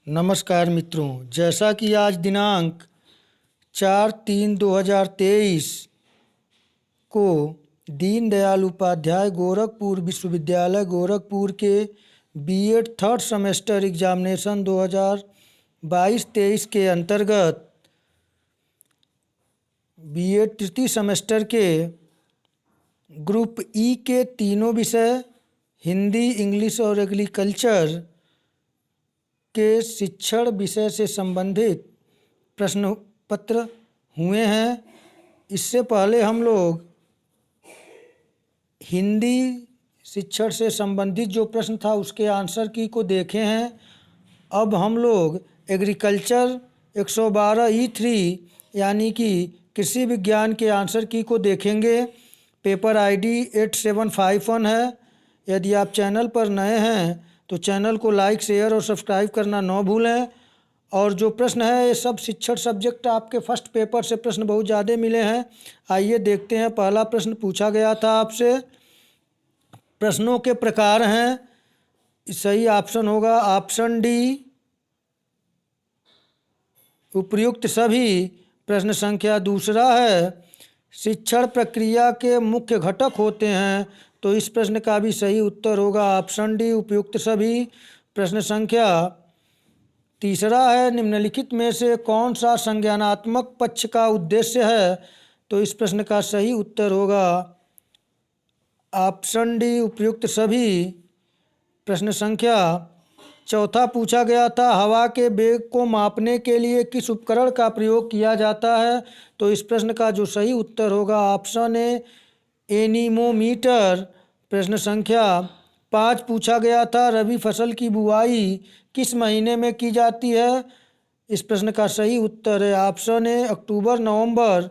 नमस्कार मित्रों, जैसा कि आज दिनांक 4/3/2023 को दीनदयाल उपाध्याय गोरखपुर विश्वविद्यालय गोरखपुर के बीएड थर्ड सेमेस्टर एग्जामिनेशन 2022-23 के अंतर्गत बीएड तृतीय सेमेस्टर के ग्रुप ई के तीनों विषय हिंदी, इंग्लिश और एग्रीकल्चर के शिक्षण विषय से संबंधित प्रश्न पत्र हुए हैं। इससे पहले हम लोग हिंदी शिक्षण से संबंधित जो प्रश्न था उसके आंसर की को देखे हैं। अब हम लोग एग्रीकल्चर 112E3 यानी कि कृषि विज्ञान के आंसर की को देखेंगे। पेपर आईडी 8751 है। यदि आप चैनल पर नए हैं तो चैनल को लाइक, शेयर और सब्सक्राइब करना न भूलें। और जो प्रश्न है ये सब शिक्षण सब्जेक्ट आपके फर्स्ट पेपर से प्रश्न बहुत ज़्यादा मिले हैं। आइए देखते हैं। पहला प्रश्न पूछा गया था आपसे। प्रश्नों के प्रकार हैं, सही ऑप्शन होगा ऑप्शन डी, उपर्युक्त सभी। प्रश्न संख्या दूसरा है, शिक्षण प्रक्रिया के मुख्य घटक होते हैं, तो इस प्रश्न का भी सही उत्तर होगा ऑप्शन डी, उपयुक्त सभी। प्रश्न संख्या तीसरा है, निम्नलिखित में से कौन सा संज्ञानात्मक पक्ष का उद्देश्य है, तो इस प्रश्न का सही उत्तर होगा ऑप्शन डी, उपयुक्त सभी। प्रश्न संख्या चौथा पूछा गया था, हवा के वेग को मापने के लिए किस उपकरण का प्रयोग किया जाता है, तो इस प्रश्न का जो सही उत्तर होगा ऑप्शन ए, एनीमोमीटर। प्रश्न संख्या 5 पूछा गया था, रबी फसल की बुआई किस महीने में की जाती है, इस प्रश्न का सही उत्तर है ऑप्शन ए, अक्टूबर-नवंबर।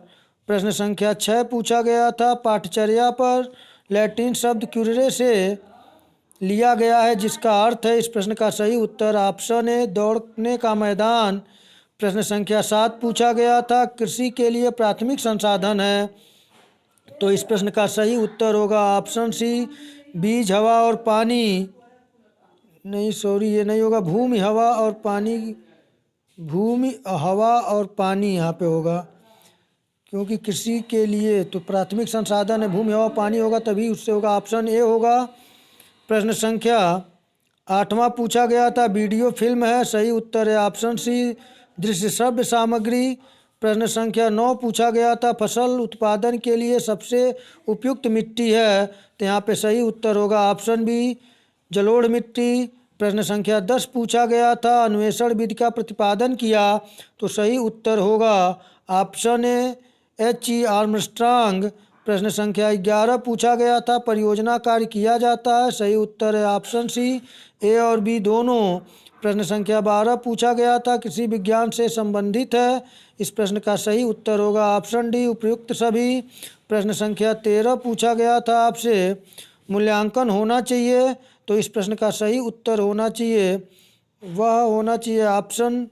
प्रश्न संख्या 6 पूछा गया था, पाठचर्या पर लैटिन शब्द क्यूरेरे से लिया गया है जिसका अर्थ है, इस प्रश्न का सही उत्तर ऑप्शन ए, दौड़ने का मैदान। प्रश्न संख्या 7 पूछा गया था, कृषि के लिए प्राथमिक संसाधन है, तो इस प्रश्न का सही उत्तर होगा ऑप्शन सी, बीज, हवा और पानी। नहीं सॉरी, ये नहीं होगा, भूमि, हवा और पानी। भूमि, हवा और पानी यहाँ पे होगा, क्योंकि कृषि के लिए तो प्राथमिक संसाधन है, भूमि, हवा, पानी होगा, तभी उससे होगा, ऑप्शन ए होगा। प्रश्न संख्या 8वां पूछा गया था, वीडियो फिल्म है, सही उत्तर है ऑप्शन सी, दृश्य श्रव्य सामग्री। प्रश्न संख्या 9 पूछा गया था, फसल उत्पादन के लिए सबसे उपयुक्त मिट्टी है, तो यहाँ पे सही उत्तर होगा ऑप्शन बी, जलोढ़ मिट्टी। प्रश्न संख्या 10 पूछा गया था, अन्वेषण विधि का प्रतिपादन किया, तो सही उत्तर होगा ऑप्शन ए, H.E. आर्मस्ट्रांग। प्रश्न संख्या 11 पूछा गया था, परियोजना कार्य किया जाता है, सही उत्तर है ऑप्शन सी, ए और बी दोनों। प्रश्न संख्या 12 पूछा गया था, कृषि विज्ञान से संबंधित है, इस प्रश्न का सही उत्तर होगा ऑप्शन डी, उपयुक्त सभी। प्रश्न संख्या 13 पूछा गया था आपसे, मूल्यांकन होना चाहिए, तो इस प्रश्न का सही उत्तर होना चाहिए, वह होना चाहिए ऑप्शन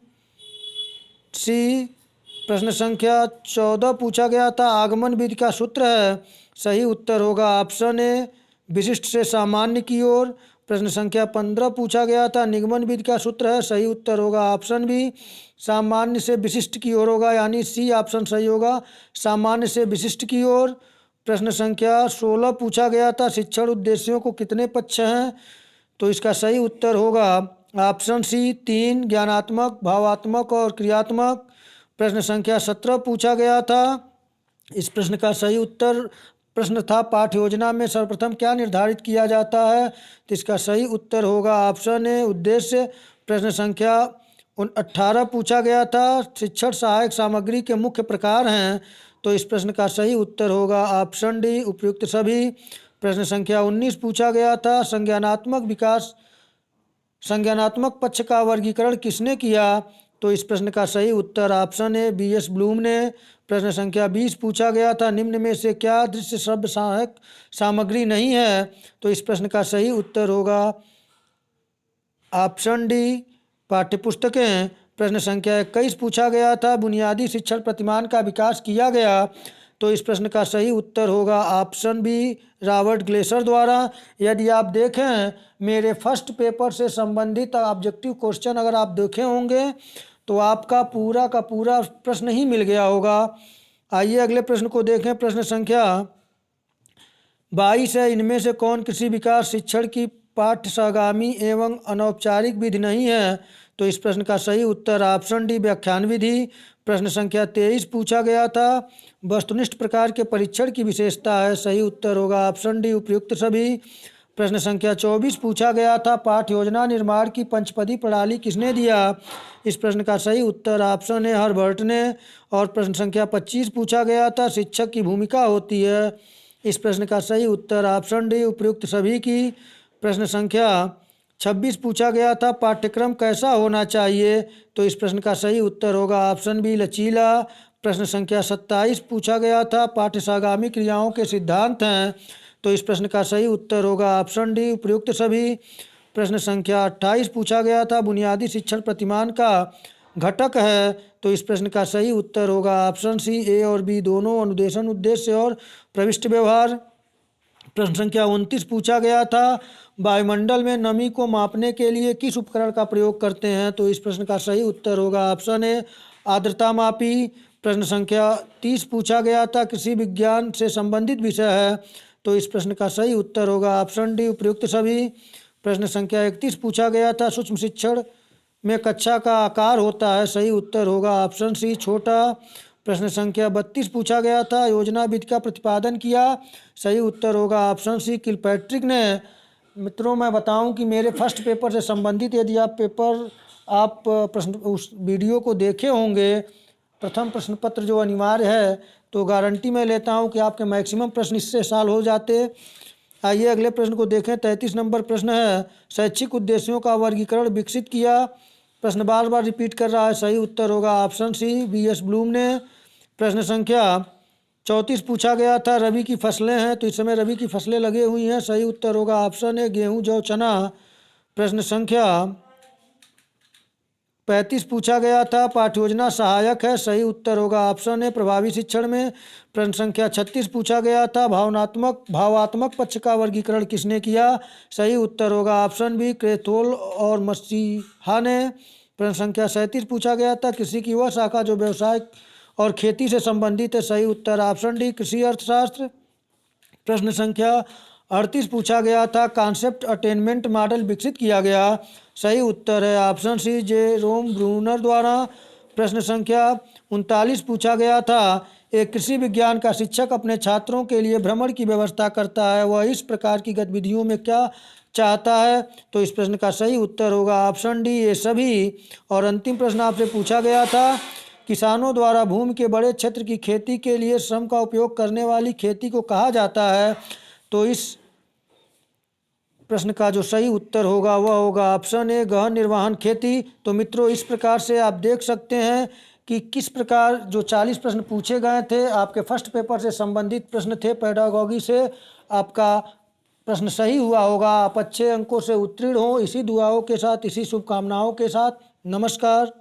सी। प्रश्न संख्या 14 पूछा गया था, आगमन विधि का सूत्र है, सही उत्तर होगा ऑप्शन ए, विशिष्ट से सामान्य की ओर। प्रश्न संख्या 15 पूछा गया था, निगमन विधि का सूत्र है, सही उत्तर होगा ऑप्शन बी, सामान्य से विशिष्ट की ओर होगा, यानी सी ऑप्शन सही होगा, सामान्य से विशिष्ट की ओर। प्रश्न संख्या 16 पूछा गया था, शिक्षण उद्देश्यों को कितने पक्ष हैं, तो इसका सही उत्तर होगा ऑप्शन सी, 3, ज्ञानात्मक, भावात्मक और क्रियात्मक। प्रश्न संख्या 17 पूछा गया था, इस प्रश्न का सही उत्तर प्रश्न था, पाठ्य योजना में सर्वप्रथम क्या निर्धारित किया जाता है, तो इसका सही उत्तर होगा ऑप्शन ए, उद्देश्य। प्रश्न संख्या 18 पूछा गया था, शिक्षण सहायक सामग्री के मुख्य प्रकार हैं, तो इस प्रश्न का सही उत्तर होगा ऑप्शन डी, उपयुक्त सभी। प्रश्न संख्या 19 पूछा गया था, संज्ञानात्मक पक्ष का वर्गीकरण किसने किया, तो इस प्रश्न का सही उत्तर ऑप्शन है, B.S. ब्लूम ने। प्रश्न संख्या 20 पूछा गया था, निम्न में से क्या दृश्य श्रव्य सहायक सामग्री नहीं है, तो इस प्रश्न का सही उत्तर होगा ऑप्शन डी, पाठ्यपुस्तकें। प्रश्न संख्या 21 पूछा गया था, बुनियादी शिक्षण प्रतिमान का विकास किया गया, तो इस प्रश्न का सही उत्तर होगा ऑप्शन बी, रॉबर्ट ग्लेसर द्वारा। यदि आप देखें मेरे फर्स्ट पेपर से संबंधित ऑब्जेक्टिव क्वेश्चन अगर आप देखे होंगे तो आपका पूरा का पूरा प्रश्न ही मिल गया होगा। आइए अगले प्रश्न को देखें। प्रश्न संख्या 22 है। इनमें से कौन कृषि विकास शिक्षण की पाठ्यसागामी एवं अनौपचारिक विधि नहीं है? तो इस प्रश्न का सही उत्तर ऑप्शन डी, व्याख्यान विधि। प्रश्न संख्या 23 पूछा गया था, वस्तुनिष्ठ प्रकार के परीक्षण की विशेषता है। सही उत्तर होगा ऑप्शन डी, उपयुक्त सभी। प्रश्न संख्या 24 पूछा गया था, पाठ्य योजना निर्माण की पंचपदी प्रणाली किसने दिया? इस प्रश्न का सही उत्तर ऑप्शन है, हर्बर्ट ने। और प्रश्न संख्या 25 पूछा गया था, शिक्षक की भूमिका होती है। इस प्रश्न का सही उत्तर ऑप्शन डी, उपयुक्त सभी की। प्रश्न संख्या 26 पूछा गया था, पाठ्यक्रम कैसा होना चाहिए? तो इस प्रश्न का सही उत्तर होगा ऑप्शन बी, लचीला। प्रश्न संख्या 27 पूछा गया था, पाठ्यसागामी क्रियाओं के सिद्धांत हैं। तो इस प्रश्न का सही उत्तर होगा ऑप्शन डी, उपयुक्त सभी। प्रश्न संख्या 28 पूछा गया था, बुनियादी शिक्षण प्रतिमान का घटक है। तो इस प्रश्न का सही उत्तर होगा ऑप्शन सी, ए और बी दोनों, अनुदेशन उद्देश्य और प्रविष्टि व्यवहार। प्रश्न संख्या 29 पूछा गया था, वायुमंडल में नमी को मापने के लिए किस उपकरण का प्रयोग करते हैं? तो इस प्रश्न का सही उत्तर होगा ऑप्शन ए, आर्द्रता मापी। प्रश्न संख्या 30 पूछा गया था, कृषि विज्ञान से संबंधित विषय है। तो इस प्रश्न का सही उत्तर होगा ऑप्शन डी, उपयुक्त सभी। प्रश्न संख्या 31 पूछा गया था, सूक्ष्म शिक्षण में कक्षा का आकार होता है। सही उत्तर होगा ऑप्शन सी, छोटा। प्रश्न संख्या 32 पूछा गया था, योजना विधि का प्रतिपादन किया। सही उत्तर होगा ऑप्शन सी, किलपैट्रिक ने। मित्रों मैं बताऊं कि मेरे फर्स्ट पेपर से संबंधित यदि आप प्रश्न उस वीडियो को देखे होंगे, प्रथम प्रश्न पत्र जो अनिवार्य है, तो गारंटी मैं लेता हूं कि आपके मैक्सिमम प्रश्न इससे साल हो जाते। आइए अगले प्रश्न को देखें। 33 नंबर प्रश्न है, शैक्षिक उद्देश्यों का वर्गीकरण विकसित किया। प्रश्न बार बार रिपीट कर रहा है। सही उत्तर होगा ऑप्शन सी, बी.एस. ब्लूम ने। प्रश्न संख्या 34 पूछा गया था, रबी की फसलें हैं, तो इस समय रबी की फसलें लगी हुई हैं। सही उत्तर होगा ऑप्शन ए, गेहूं, जौ, चना। प्रश्न संख्या 35 पूछा गया था, पाठ्य योजना सहायक है। सही उत्तर होगा ऑप्शन ए, प्रभावी शिक्षण में। प्रश्न संख्या 36 पूछा गया था, भावात्मक पक्ष का वर्गीकरण किसने किया? सही उत्तर होगा ऑप्शन बी, क्रेथोल और मसीहा ने। प्रश्न संख्या 37 पूछा गया था, कृषि की वह शाखा जो व्यवसाय और खेती से संबंधित है। सही उत्तर ऑप्शन डी, कृषि अर्थशास्त्र। प्रश्न संख्या 38 पूछा गया था, कॉन्सेप्ट अटेनमेंट मॉडल विकसित किया गया। सही उत्तर है ऑप्शन सी, जेरोम ब्रूनर द्वारा। प्रश्न संख्या 39 पूछा गया था, एक कृषि विज्ञान का शिक्षक अपने छात्रों के लिए भ्रमण की व्यवस्था करता है, वह इस प्रकार की गतिविधियों में क्या चाहता है? तो इस प्रश्न का सही उत्तर होगा ऑप्शन डी, ये सभी। और अंतिम प्रश्न आपसे पूछा गया था, किसानों द्वारा भूमि के बड़े क्षेत्र की खेती के लिए श्रम का उपयोग करने वाली खेती को कहा जाता है? तो इस प्रश्न का जो सही उत्तर होगा वह होगा ऑप्शन ए, गहन निर्वहन खेती। तो मित्रों इस प्रकार से आप देख सकते हैं कि किस प्रकार जो 40 प्रश्न पूछे गए थे, आपके फर्स्ट पेपर से संबंधित प्रश्न थे, पेडागॉजी से आपका प्रश्न सही हुआ होगा। आप अच्छे अंकों से उत्तीर्ण हो, इसी दुआओं के साथ, इसी शुभकामनाओं के साथ, नमस्कार।